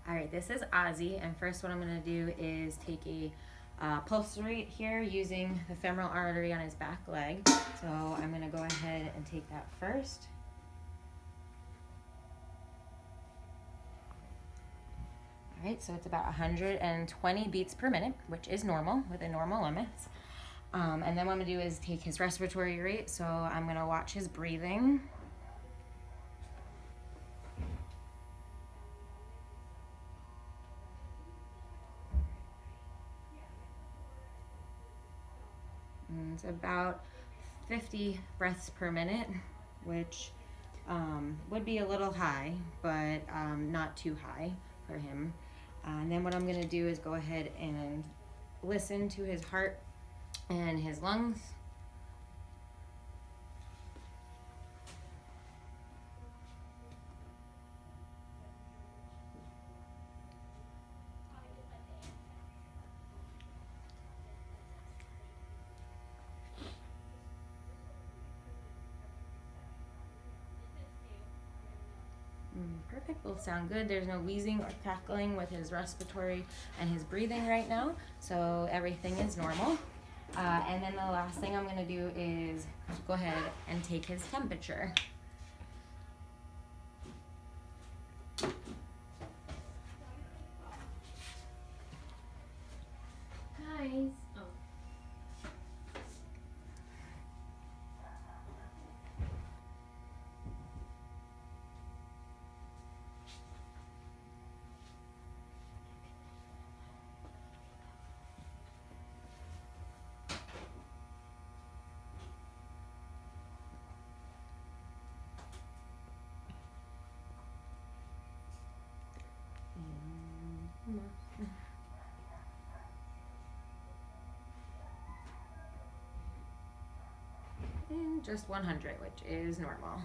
All right, this is Ozzy, and first what I'm going to do is take a pulse rate here using the femoral artery on his back leg. So I'm going to go ahead and take that first. All right, so it's about 120 beats per minute, which is normal, within normal limits. And then what I'm going to do is take his respiratory rate, so I'm going to watch his breathing. And it's about 50 breaths per minute, which would be a little high, but not too high for him. And then what I'm going to do is go ahead and listen to his heart and his lungs. Perfect, both sound good. There's no wheezing or cackling with his respiratory and his breathing right now, so everything is normal. And then the last thing I'm going to do is go ahead and take his temperature. Guys. Oh. And just 100, which is normal.